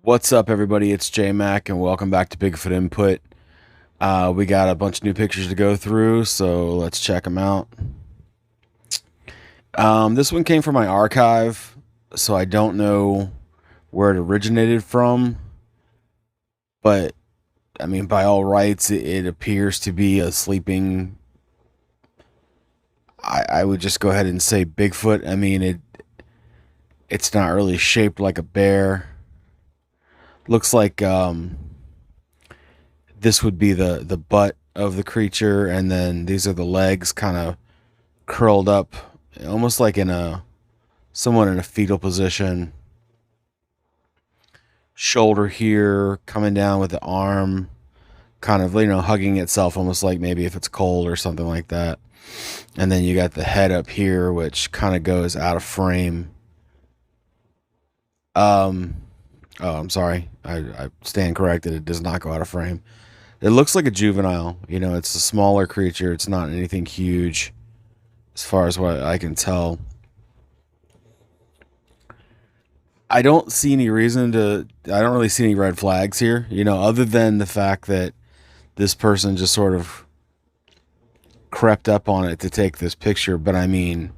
What's up, everybody? It's J Mac, and welcome back to Bigfoot Input. We got a bunch of new pictures to go through, so let's check them out. This one came from my archive, so I don't know where it originated from, but I mean, by all rights, it appears to be a sleeping. I would just go ahead and say Bigfoot. I mean, it's not really shaped like a bear. Looks like this would be the butt of the creature, and then these are the legs kind of curled up, almost like in a someone in a fetal position. Shoulder here coming down with the arm kind of, hugging itself, almost like maybe if it's cold or something like that. And then you got the head up here, which kind of goes out of frame. um oh, I'm sorry, I stand corrected, it does not go out of frame. It looks like a juvenile. It's a smaller creature. It's not anything huge as far as what I can tell. I don't see any reason to. I don't really see any red flags here, other than the fact that this person just sort of crept up on it to take this picture. But I mean,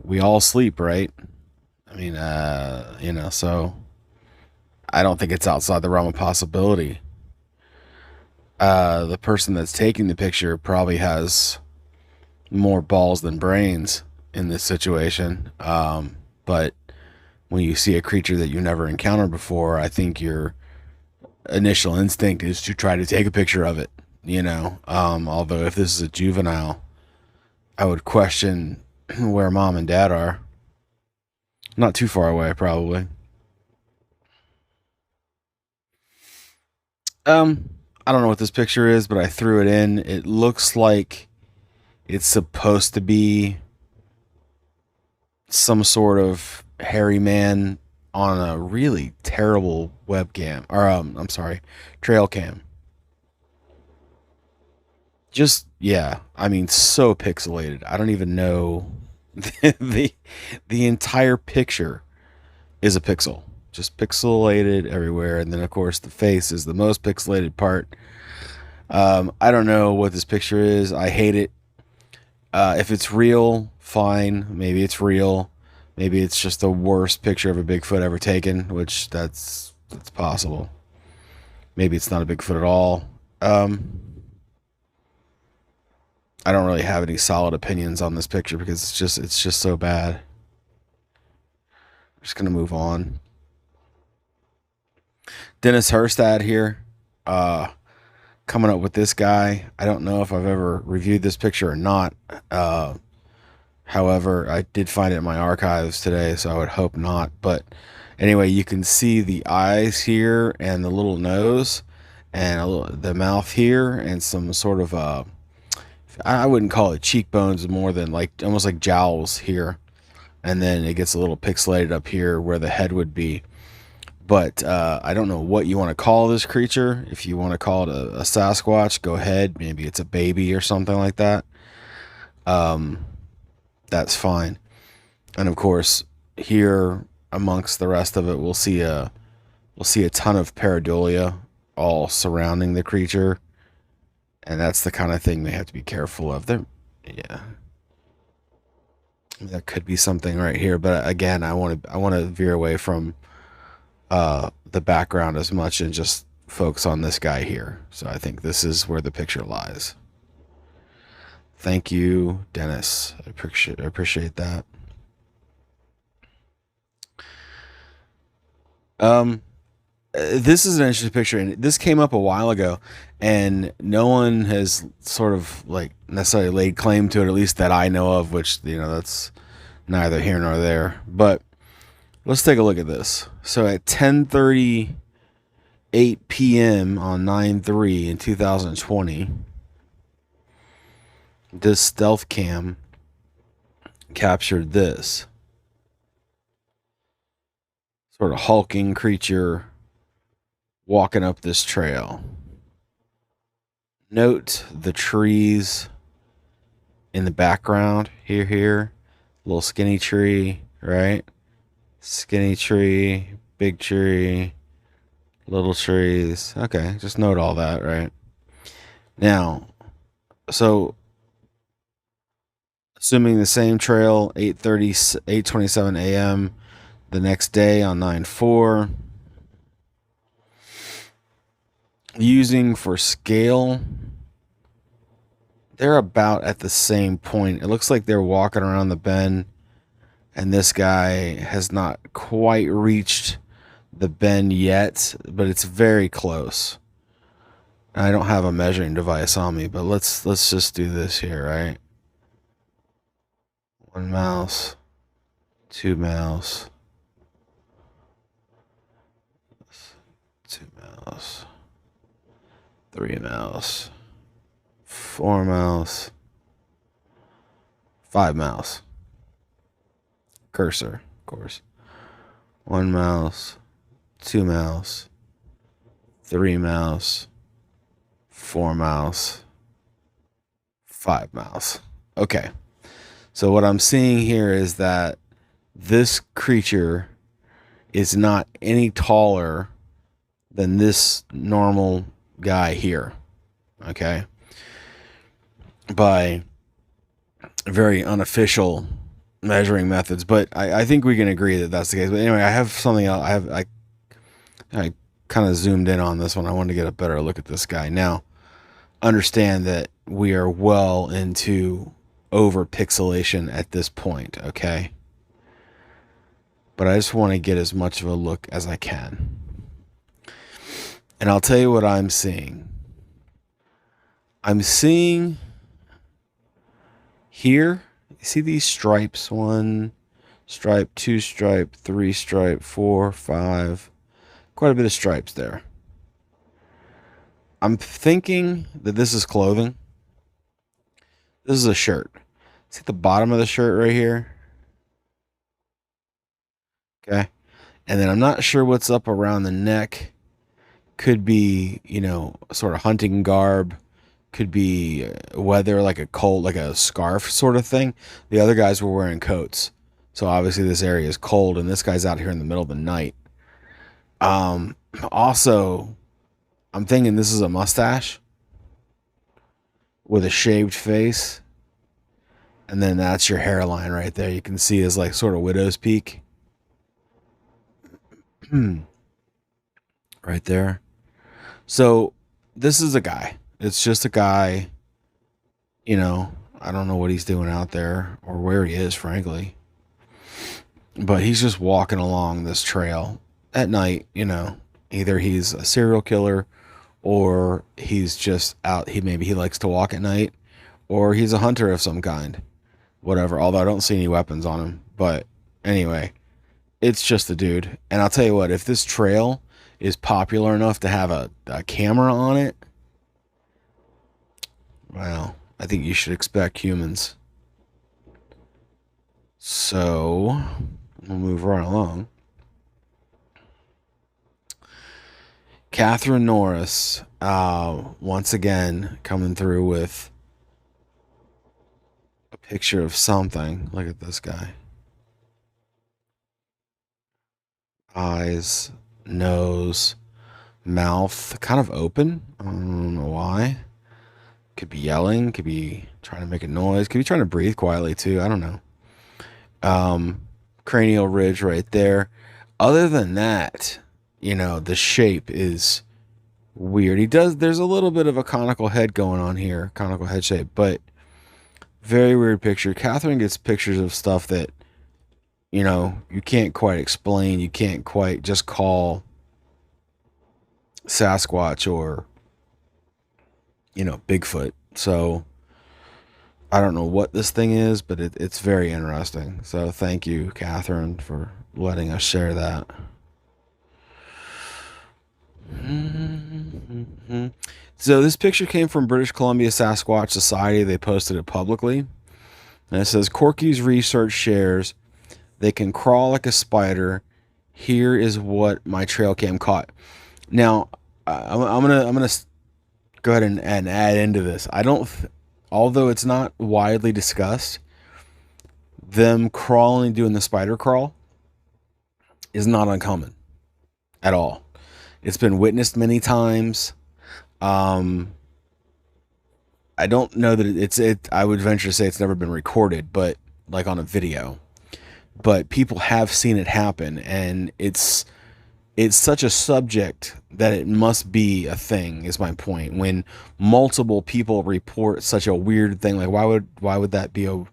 we all sleep, right? I mean, so I don't think it's outside the realm of possibility. The person that's taking the picture probably has more balls than brains in this situation. But when you see a creature that you never encountered before, I think your initial instinct is to try to take a picture of it. Although if this is a juvenile, I would question where mom and dad are. Not too far away, probably. I don't know what this picture is, but I threw it in. It looks like it's supposed to be some sort of hairy man on a really terrible webcam, or I'm sorry, trail cam. Just, yeah, I mean, so pixelated. I don't even know. the the entire picture is a pixel, just pixelated everywhere, and then of course the face is the most pixelated part. I don't know what this picture is. I hate it. If it's real, fine. Maybe it's real. Maybe it's just the worst picture of a Bigfoot ever taken, which that's possible. Maybe it's not a Bigfoot at all. I don't really have any solid opinions on this picture because it's just so bad. I'm just gonna move on. Dennis Herstad here, uh, coming up with this guy. I don't know if I've ever reviewed this picture or not. However, I did find it in my archives today, so I would hope not. But anyway, you can see the eyes here and the little nose and the mouth here and some sort of I wouldn't call it cheekbones, more than like almost like jowls here. And then it gets a little pixelated up here where the head would be. But I don't know what you want to call this creature. If you want to call it a Sasquatch, go ahead. Maybe it's a baby or something like that. Um, that's fine. And of course, here amongst the rest of it, we'll see a ton of pareidolia all surrounding the creature, and that's the kind of thing we have to be careful of. There, yeah, that could be something right here, but again, I want to veer away from the background as much and just focus on this guy here. So I think this is where the picture lies. Thank you, Dennis. I appreciate that. Um, this is an interesting picture, and this came up a while ago, and no one has sort of like necessarily laid claim to it, at least that I know of. Which that's neither here nor there. But let's take a look at this. So at 10:38 p.m. on 9/3 in 2020, this stealth cam captured this sort of hulking creature walking up this trail. Note the trees in the background here. Little skinny tree, right? Skinny tree, big tree, Little trees. Okay, just note all that, right? Now, so assuming the same trail, 8:30, 8:27 a.m. the next day on 9/4. Using for scale, they're about at the same point. It looks like they're walking around the bend, and this guy has not quite reached the bend yet, but it's very close. I don't have a measuring device on me, but let's just do this here, right? One mouse, two mouse, two mouse, three mouse, four mouse, five mouse. Cursor, of course. One mouse, two mouse, three mouse, four mouse, five mouse. Okay. So what I'm seeing here is that this creature is not any taller than this normal guy here. Okay. By very unofficial measuring methods, but I think we can agree that that's the case. But anyway, I have something else. I kind of zoomed in on this one. I wanted to get a better look at this guy. Now, understand that we are well into over pixelation at this point, okay? But I just want to get as much of a look as I can. And I'll tell you what I'm seeing. I'm seeing here, you see these stripes? One stripe, two stripe, three stripe, four, five. Quite a bit of stripes there. I'm thinking that this is clothing. This is a shirt. See the bottom of the shirt right here? Okay. And then I'm not sure what's up around the neck. Could be, sort of hunting garb. Could be weather, like a coat, like a scarf sort of thing. The other guys were wearing coats. So obviously this area is cold, and this guy's out here in the middle of the night. Also, I'm thinking this is a mustache with a shaved face. And then that's your hairline right there. You can see is like sort of widow's peak. Right there. So this is a guy. It's just a guy, I don't know what he's doing out there or where he is, frankly. But he's just walking along this trail at night, Either he's a serial killer or he's just out. Maybe he likes to walk at night, or he's a hunter of some kind. Whatever. Although I don't see any weapons on him. But anyway, it's just a dude. And I'll tell you what, if this trail is popular enough to have a camera on it, well, I think you should expect humans. So we'll move right along. Catherine Norris, once again, coming through with a picture of something. Look at this guy. Eyes, nose, mouth, kind of open. I don't know why. Could be yelling. Could be trying to make a noise. Could be trying to breathe quietly too. I don't know. Cranial ridge right there. Other than that, the shape is weird. There's a little bit of a conical head going on here. Conical head shape, but very weird picture. Catherine gets pictures of stuff that, you can't quite explain. You can't quite just call Sasquatch or, Bigfoot. So I don't know what this thing is, but it's very interesting. So thank you, Catherine, for letting us share that. So this picture came from British Columbia Sasquatch Society. They posted it publicly. And it says, Corky's research shares they can crawl like a spider. Here is what my trail cam caught. Now, I'm gonna go ahead and add into this. Although it's not widely discussed, them crawling, doing the spider crawl is not uncommon at all. It's been witnessed many times. Um, I don't know that I would venture to say it's never been recorded, but like on a video. But people have seen it happen, and it's such a subject that it must be a thing. Is my point. When multiple people report such a weird thing, like why would that be a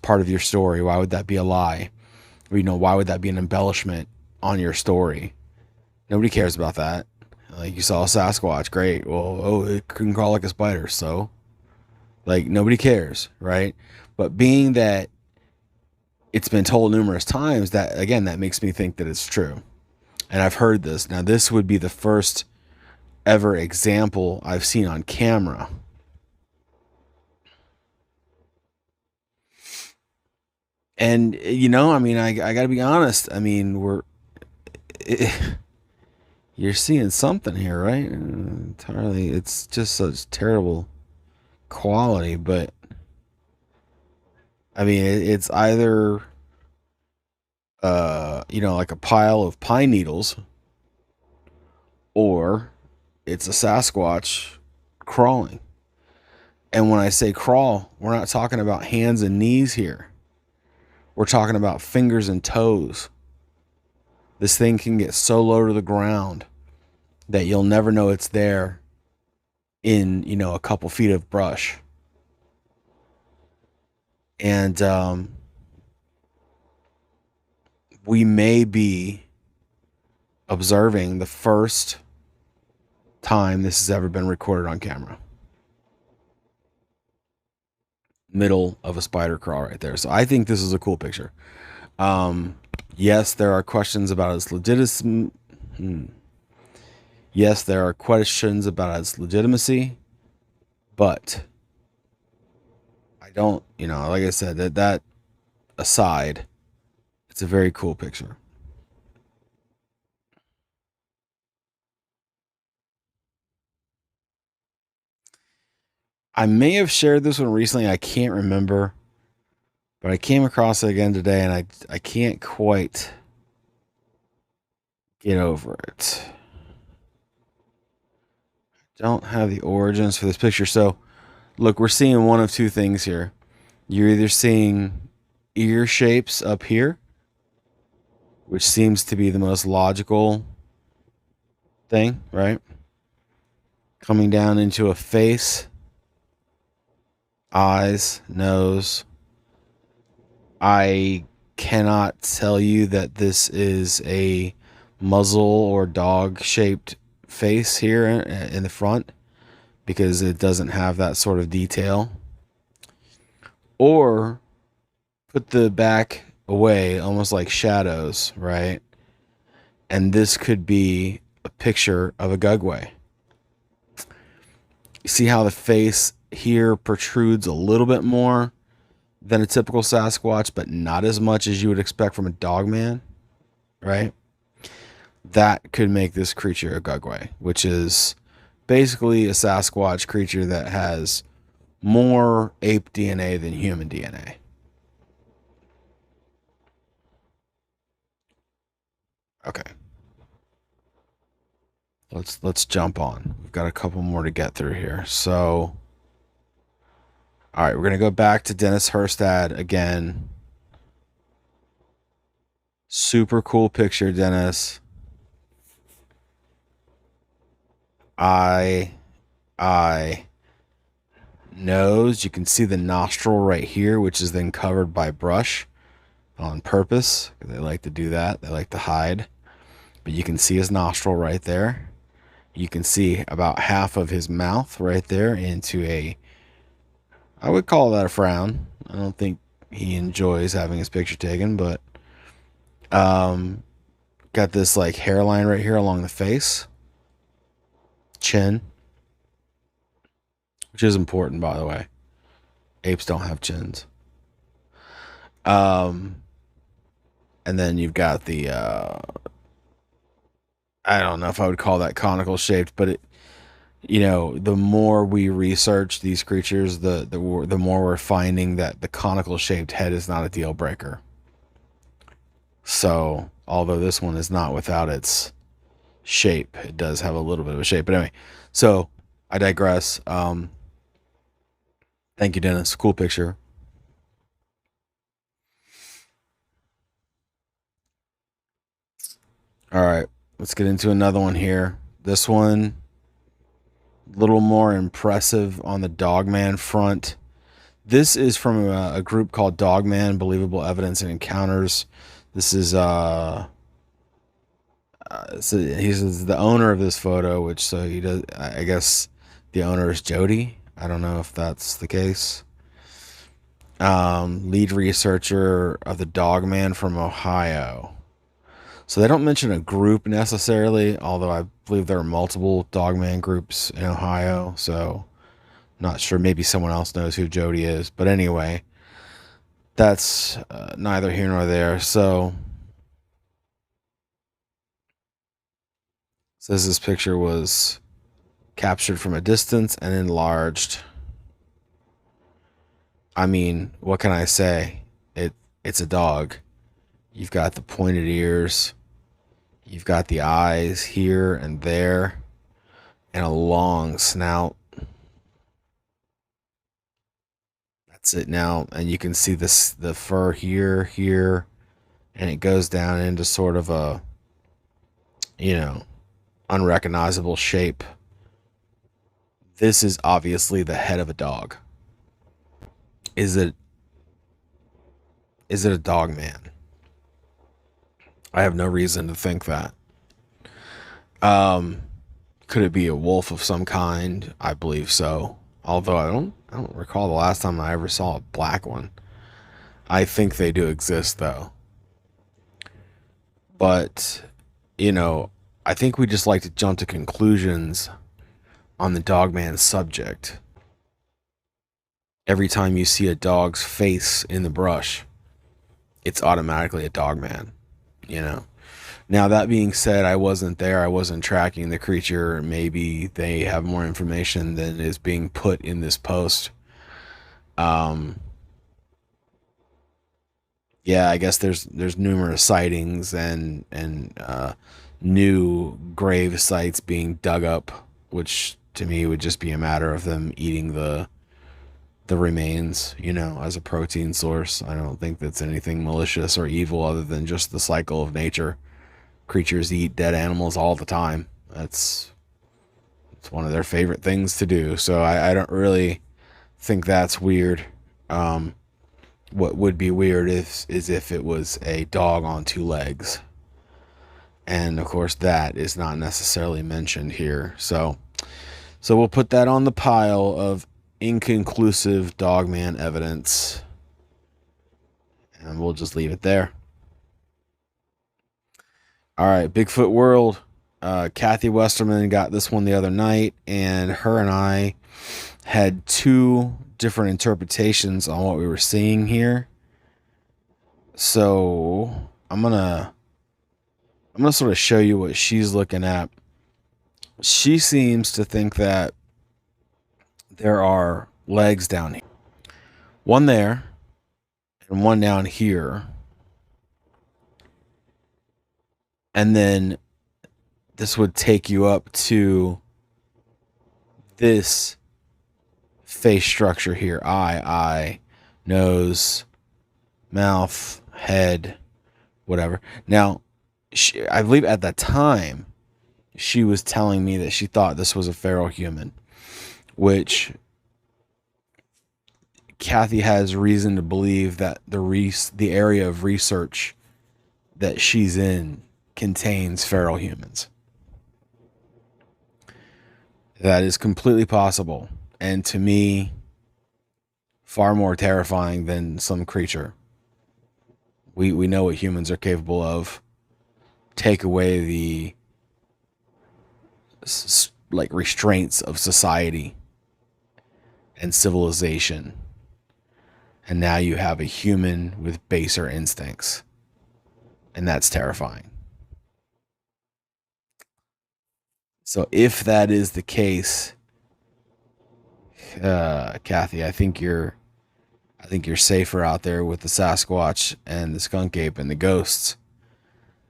part of your story? Why would that be a lie? Or, why would that be an embellishment on your story? Nobody cares about that. Like, you saw a Sasquatch, great. Well, oh, it can crawl like a spider, so like nobody cares, right? But being that it's been told numerous times, that again, that makes me think that it's true. And I've heard this. Now, this would be the first ever example I've seen on camera. And I mean, I got to be honest. I mean, you're seeing something here, right? Entirely, it's just such terrible quality, but I mean, it's either like a pile of pine needles, or it's a Sasquatch crawling. And when I say crawl, we're not talking about hands and knees here. We're talking about fingers and toes. This thing can get so low to the ground that you'll never know it's there in, a couple feet of brush. And we may be observing the first time this has ever been recorded on camera. Middle of a spider crawl right there. So I think this is a cool picture. Yes, there are questions about its legitimacy. Yes, there are questions about its legitimacy, but I don't, like I said, that aside, it's a very cool picture. I may have shared this one recently. I can't remember, but I came across it again today, and I can't quite get over it. Don't have the origins for this picture. So, look, we're seeing one of two things here. You're either seeing ear shapes up here, which seems to be the most logical thing, right? Coming down into a face, eyes, nose. I cannot tell you that this is a muzzle or dog shaped face here in the front, because it doesn't have that sort of detail. Or put the back away, almost like shadows, right? And this could be a picture of a Gway. You see how the face here protrudes a little bit more than a typical Sasquatch, but not as much as you would expect from a Dogman, right? That could make this creature a Gway, which is basically a Sasquatch creature that has more ape DNA than human DNA. Okay. Let's jump on. We've got a couple more to get through here. So, all right, we're going to go back to Dennis Herstad again. Super cool picture, Dennis. Eye, nose. You can see the nostril right here, which is then covered by brush on purpose. They like to do that. They like to hide. But you can see his nostril right there. You can see about half of his mouth right there into I would call that a frown. I don't think he enjoys having his picture taken, but got this like hairline right here along the face, chin, which is important, by the way. Apes don't have chins. And then you've got the I don't know if I would call that conical shaped, but the more we research these creatures, the more we're finding that the conical shaped head is not a deal breaker. So, although this one is not without its shape. It does have a little bit of a shape. But anyway, so I digress. Thank you, Dennis. Cool picture. All right, let's get into another one here. This one, a little more impressive on the Dogman front. This is from a group called Dogman, Believable Evidence and Encounters. This is so he's the owner of this photo, which so he does. I guess the owner is Jody. I don't know if that's the case. Lead researcher of the Dogman from Ohio. So they don't mention a group necessarily, although I believe there are multiple Dogman groups in Ohio. So not sure. Maybe someone else knows who Jody is. But anyway, that's neither here nor there. So says this picture was captured from a distance and enlarged. I mean, what can I say? It's a dog. You've got the pointed ears. You've got the eyes here and there, and a long snout. That's it now, and you can see the fur here, and it goes down into sort of a, unrecognizable shape. This is obviously the head of a dog. Is it a dog man? I have no reason to think that. Could it be a wolf of some kind? I believe so. Although I don't recall the last time I ever saw a black one. I think they do exist though. But, I think we just like to jump to conclusions on the Dogman subject. Every time you see a dog's face in the brush, it's automatically a Dogman, Now, that being said, I wasn't there. I wasn't tracking the creature. Maybe they have more information than is being put in this post. Yeah, I guess there's numerous sightings and new grave sites being dug up, which to me would just be a matter of them eating the remains, as a protein source. I don't think that's anything malicious or evil other than just the cycle of nature. Creatures eat dead animals all the time. It's one of their favorite things to do. So I don't really think that's weird. What would be weird is if it was a dog on two legs. And of course that is not necessarily mentioned here. So we'll put that on the pile of inconclusive Dogman evidence, and we'll just leave it there. All right, Bigfoot World. Kathy Westerman got this one the other night, and her and I had two different interpretations on what we were seeing here. So I'm gonna sort of show you what she's looking at. She seems to think that there are legs down here. One there and one down here. And then this would take you up to this face structure here. Eye, nose, mouth, head, whatever. Now, I believe at the time, she was telling me that she thought this was a feral human, which Kathy has reason to believe that the area of research that she's in contains feral humans. That is completely possible, and to me, far more terrifying than some creature. We know what humans are capable of. Take away the restraints of society and civilization, and now you have a human with baser instincts, and that's terrifying. So if that is the case, Kathy, I think you're safer out there with the Sasquatch and the skunk ape and the ghosts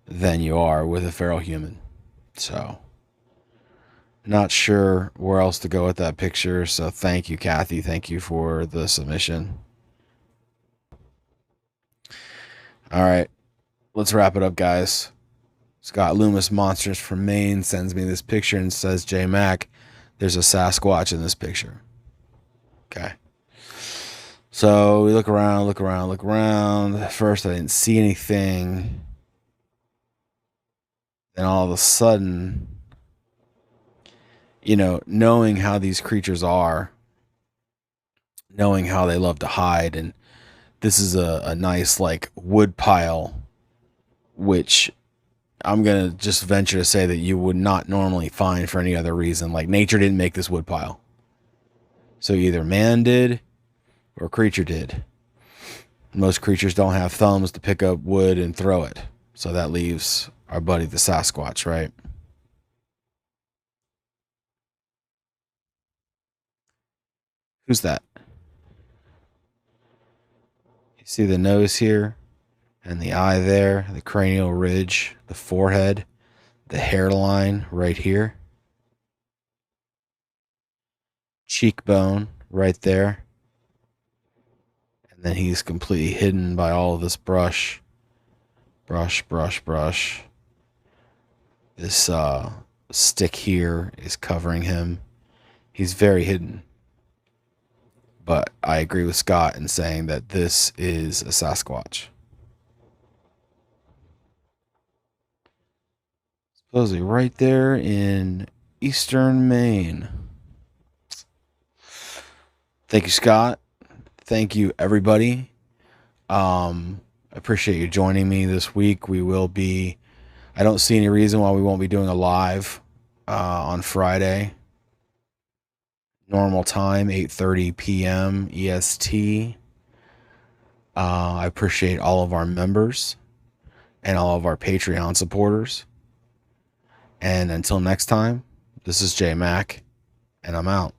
than you are with a feral human. So, not sure where else to go with that picture. So, thank you, Kathy. Thank you for the submission. All right, let's wrap it up, guys. Scott Loomis Monsters from Maine sends me this picture and says, J Mac, there's a Sasquatch in this picture. Okay. So we look around, look around, look around. At first, I didn't see anything. Then all of a sudden, you know, knowing how these creatures are, knowing how they love to hide, and this is a nice, like, wood pile, which I'm going to just venture to say that you would not normally find for any other reason. Like, nature didn't make this wood pile. So either man did or creature did. Most creatures don't have thumbs to pick up wood and throw it. So that leaves our buddy the Sasquatch, right? Who's that? You see the nose here and the eye there, the cranial ridge, the forehead, the hairline right here. Cheekbone right there. And then he's completely hidden by all of this brush. Brush, brush, brush. This stick here is covering him. He's very hidden. But I agree with Scott in saying that this is a Sasquatch. Supposedly right there in eastern Maine. Thank you, Scott. Thank you, everybody. I appreciate you joining me this week. We will be... I don't see any reason why we won't be doing a live on Friday. Normal time, 8:30 p.m. EST. I appreciate all of our members and all of our Patreon supporters. And until next time, this is J Mac, and I'm out.